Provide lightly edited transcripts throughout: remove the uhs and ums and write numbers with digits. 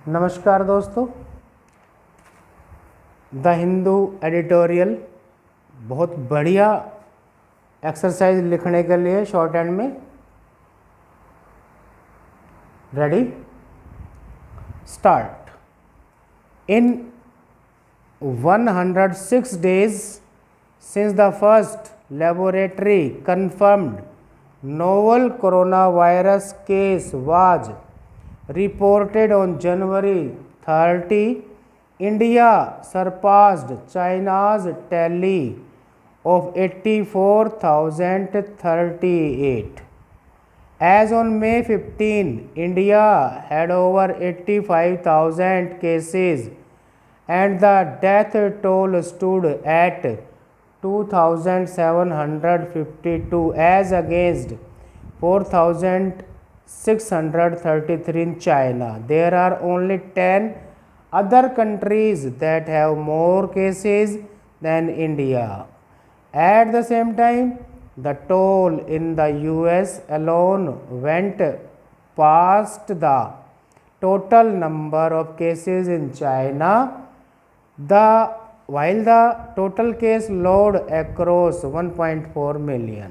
नमस्कार दोस्तों, the Hindu editorial बहुत बढ़िया एक्सरसाइज लिखने के लिए शॉर्ट हैंड में ready start. In 106 days since the first laboratory confirmed novel coronavirus case was reported on January 30, India surpassed China's tally of 84,038. As on May 15, India had over 85,000 cases and the death toll stood at 2,752 as against 4,633 in China. There are only 10 other countries that have more cases than India. At the same time, the toll in the US alone went past the total number of cases in China, while the total case load across 1.4 million.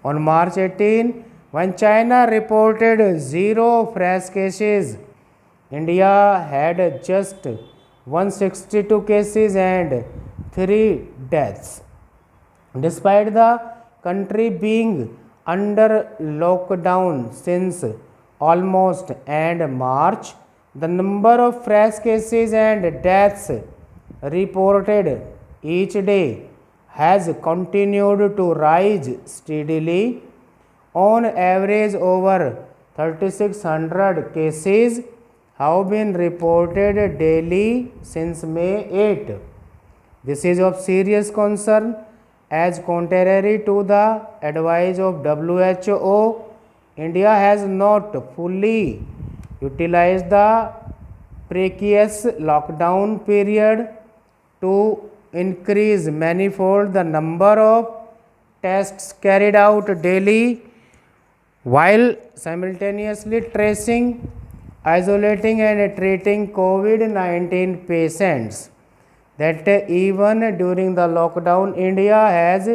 On March 18, when China reported 0 fresh cases, India had just 162 cases and 3 deaths. Despite the country being under lockdown since almost end March, the number of fresh cases and deaths reported each day has continued to rise steadily. On average, over 3,600 cases have been reported daily since May 8. This is of serious concern, as contrary to the advice of WHO, India has not fully utilized the precarious lockdown period to increase manifold the number of tests carried out daily, while simultaneously tracing, isolating and treating COVID-19 patients. That even during the lockdown, India has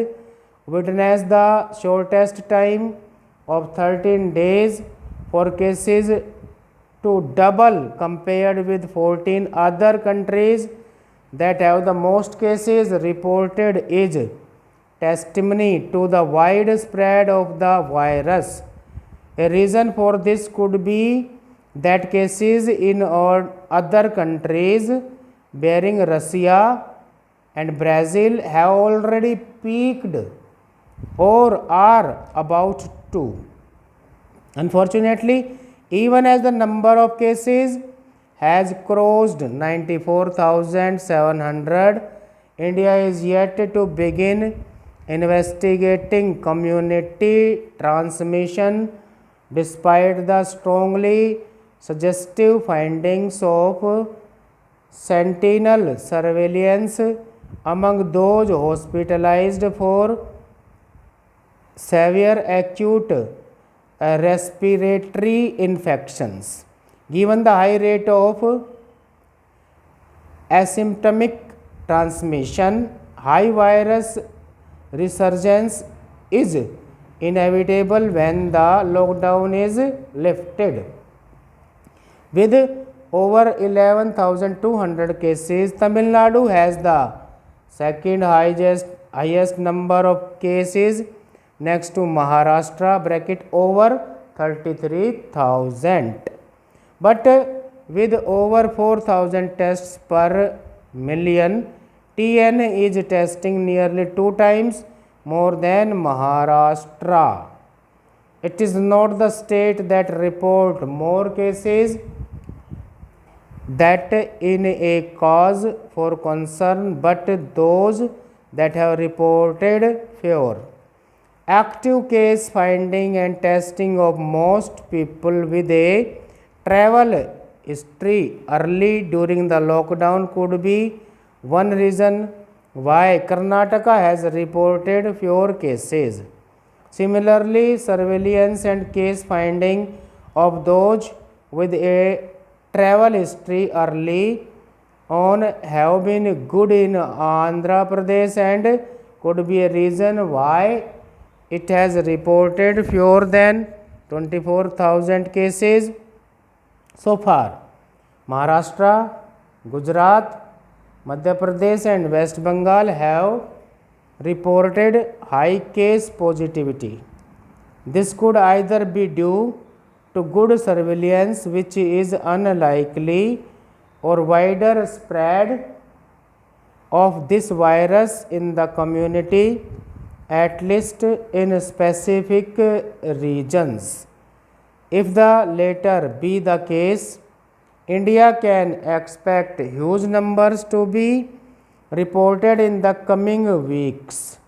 witnessed the shortest time of 13 days for cases to double compared with 14 other countries that have the most cases reported, is testimony to the wide spread of the virus. A reason for this could be that cases in other countries bearing Russia and Brazil have already peaked or are about to. Unfortunately, even as the number of cases has crossed 94,700, India is yet to begin investigating community transmission despite the strongly suggestive findings of sentinel surveillance among those hospitalized for severe acute respiratory infections. Given the high rate of asymptomatic transmission, high virus resurgence is inevitable when the lockdown is lifted. With over 11,200 cases, Tamil Nadu has the second highest number of cases next to Maharashtra over 33,000. But with over 4,000 tests per million, TN is testing nearly 2 times more than Maharashtra. It is not the state that report more cases that in a cause for concern, but those that have reported fewer. Active case finding and testing of most people with a travel history early during the lockdown could be one reason why Karnataka has reported fewer cases. Similarly, surveillance and case finding of those with a travel history early on have been good in Andhra Pradesh and could be a reason why it has reported fewer than 24,000 cases so far. Maharashtra, Gujarat, Madhya Pradesh and West Bengal have reported high case positivity. This could either be due to good surveillance, which is unlikely, or wider spread of this virus in the community, at least in specific regions. If the latter be the case, India can expect huge numbers to be reported in the coming weeks.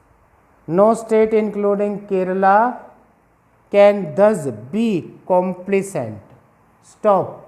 No state, including Kerala, can thus be complacent. Stop.